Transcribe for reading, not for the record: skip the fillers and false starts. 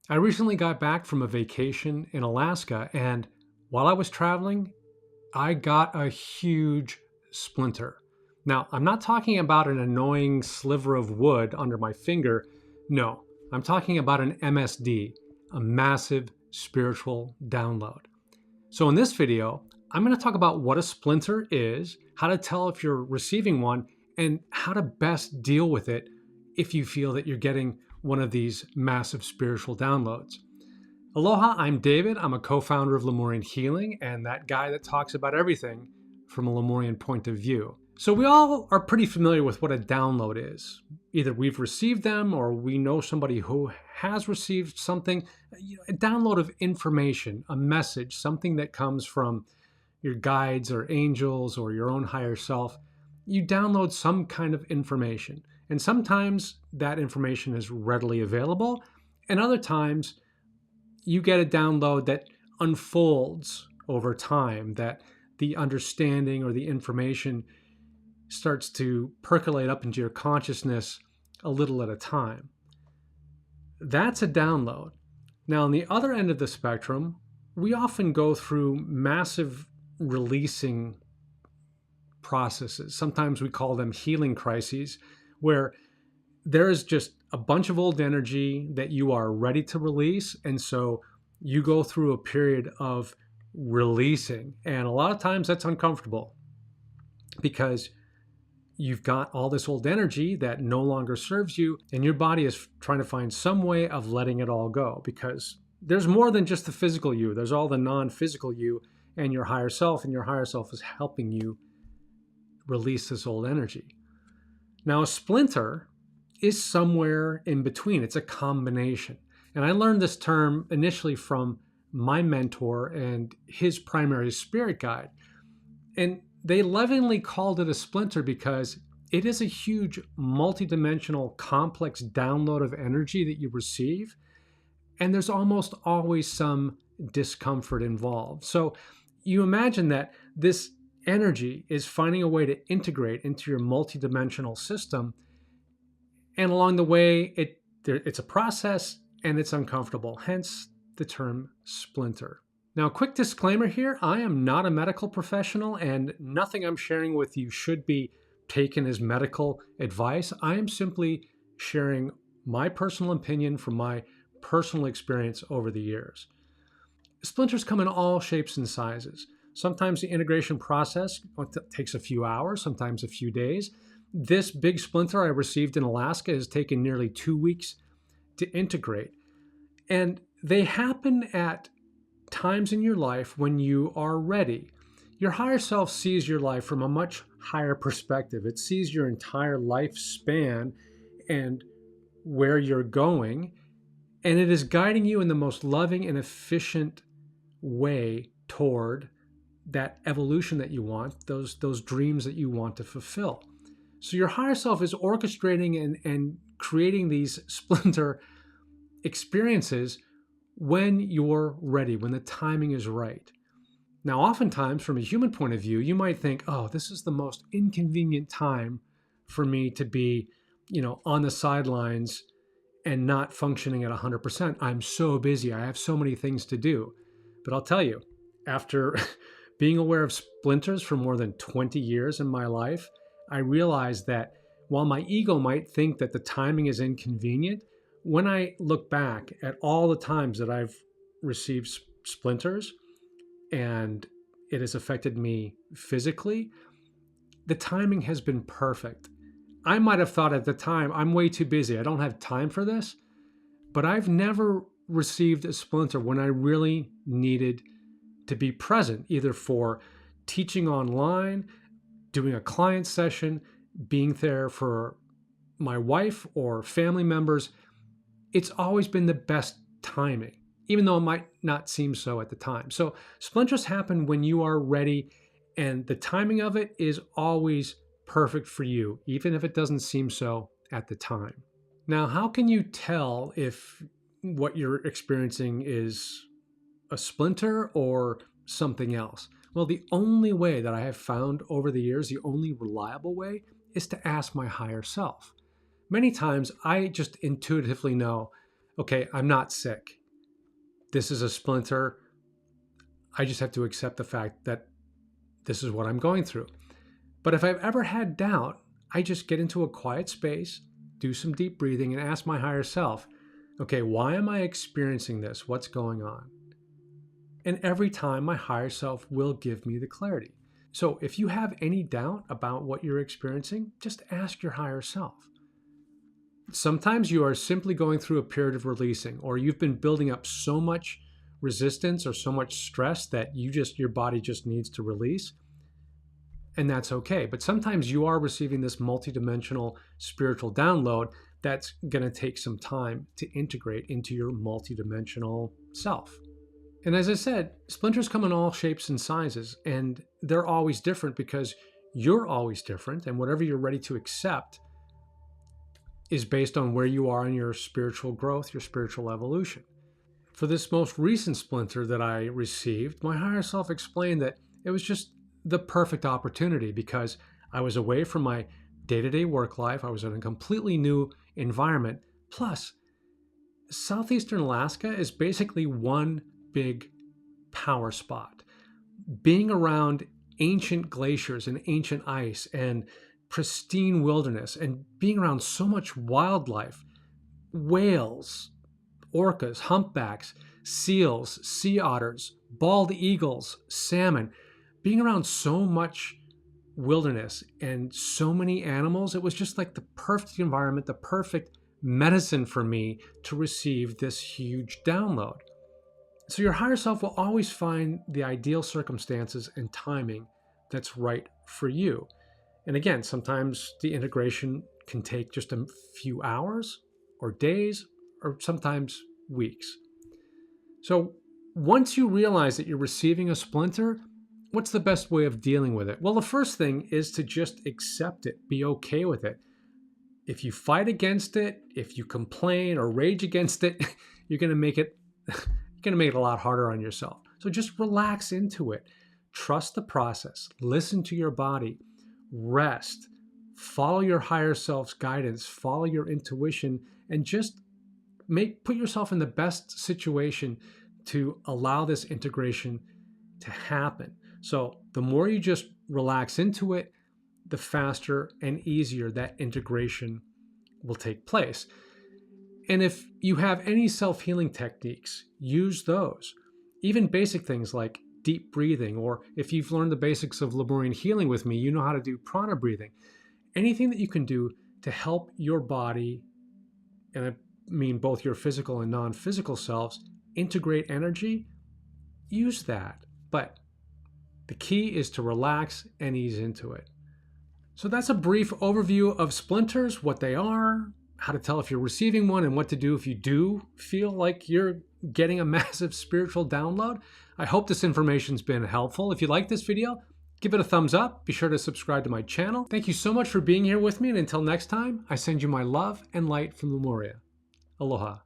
I recently got back from a vacation in Alaska, and while I was traveling, I got a huge splinter. Now, I'm not talking about an annoying sliver of wood under my finger. No, I'm talking about an MSD, a massive spiritual download. So, in this video, I'm going to talk about what a splinter is, how to tell if you're receiving one, and how to best deal with it if you feel that you're getting one of these massive spiritual downloads. Aloha, I'm David. I'm a co founder of Lemurian Healing and that guy that talks about everything from a Lemurian point of view. So, we all are pretty familiar with what a download is. Either we've received them or we know somebody who has received something. A download of information, a message, something that comes from your guides or angels or your own higher self. You download some kind of information. And sometimes that information is readily available, and other times you get a download that unfolds over time, that the understanding or the information starts to percolate up into your consciousness a little at a time. That's a download. Now, on the other end of the spectrum, we often go through massive releasing processes. Sometimes we call them healing crises, where there is just a bunch of old energy that you are ready to release. And so you go through a period of releasing. And a lot of times that's uncomfortable because you've got all this old energy that no longer serves you, and your body is trying to find some way of letting it all go, because there's more than just the physical you. There's all the non-physical you and your higher self, and your higher self is helping you release this old energy. Now, a splinter is somewhere in between. It's a combination. And I learned this term initially from my mentor and his primary spirit guide. And they lovingly called it a splinter because it is a huge multidimensional complex download of energy that you receive. And there's almost always some discomfort involved. So you imagine that this energy is finding a way to integrate into your multidimensional system. And along the way, it's a process and it's uncomfortable, hence the term splinter. Now, quick disclaimer here, I am not a medical professional and nothing I'm sharing with you should be taken as medical advice. I am simply sharing my personal opinion from my personal experience over the years. Splinters come in all shapes and sizes. Sometimes the integration process takes a few hours, sometimes a few days. This big splinter I received in Alaska has taken nearly 2 weeks to integrate. And they happen at times in your life when you are ready. Your higher self sees your life from a much higher perspective. It sees your entire lifespan and where you're going, and it is guiding you in the most loving and efficient way toward that evolution that you want, those dreams that you want to fulfill. So your higher self is orchestrating and creating these splinter experiences when you're ready, when the timing is right. Now, oftentimes, from a human point of view, you might think, oh, this is the most inconvenient time for me to be, on the sidelines and not functioning at 100%. I'm so busy. I have so many things to do. But I'll tell you, after being aware of splinters for more than 20 years in my life, I realized that while my ego might think that the timing is inconvenient, when I look back at all the times that I've received splinters and it has affected me physically, the timing has been perfect. I might have thought at the time, I'm way too busy. I don't have time for this. But I've never received a splinter when I really needed to be present, either for teaching online, doing a client session, being there for my wife or family members. It's always been the best timing, even though it might not seem so at the time. So splinters happen when you are ready, and the timing of it is always perfect for you, even if it doesn't seem so at the time. Now, how can you tell if what you're experiencing is a splinter or something else? Well, the only way that I have found over the years, the only reliable way, is to ask my higher self. Many times I just intuitively know, okay, I'm not sick. This is a splinter. I just have to accept the fact that this is what I'm going through. But if I've ever had doubt, I just get into a quiet space, do some deep breathing, and ask my higher self, okay, why am I experiencing this? What's going on? And every time my higher self will give me the clarity. So if you have any doubt about what you're experiencing, just ask your higher self. Sometimes you are simply going through a period of releasing, or you've been building up so much resistance or so much stress that your body just needs to release. And that's okay. But sometimes you are receiving this multidimensional spiritual download that's going to take some time to integrate into your multidimensional self. And as I said, splinters come in all shapes and sizes, and they're always different because you're always different, and whatever you're ready to accept is based on where you are in your spiritual growth, your spiritual evolution. For this most recent splinter that I received, my higher self explained that it was just the perfect opportunity because I was away from my day-to-day work life. I was in a completely new environment. Plus, Southeastern Alaska is basically one big power spot. Being around ancient glaciers and ancient ice and pristine wilderness and being around so much wildlife, whales, orcas, humpbacks, seals, sea otters, bald eagles, salmon, being around so much wilderness and so many animals, it was just like the perfect environment, the perfect medicine for me to receive this huge download. So your higher self will always find the ideal circumstances and timing that's right for you. And again, sometimes the integration can take just a few hours or days or sometimes weeks. So once you realize that you're receiving a splinter, what's the best way of dealing with it? Well, the first thing is to just accept it, be okay with it. If you fight against it, if you complain or rage against it, you're going to make it a lot harder on yourself. So just relax into it. Trust the process. Listen to your body. Rest. Follow your higher self's guidance. Follow your intuition, and just put yourself in the best situation to allow this integration to happen. So the more you just relax into it, the faster and easier that integration will take place. And if you have any self-healing techniques, use those. Even basic things like deep breathing, or if you've learned the basics of Lemurian healing with me, you know how to do prana breathing. Anything that you can do to help your body, and I mean both your physical and non-physical selves, integrate energy, use that. But the key is to relax and ease into it. So that's a brief overview of splinters, what they are, how to tell if you're receiving one, and what to do if you do feel like you're getting a massive spiritual download. I hope this information's been helpful. If you like this video, give it a thumbs up. Be sure to subscribe to my channel. Thank you so much for being here with me, and until next time, I send you my love and light from Lemuria. Aloha.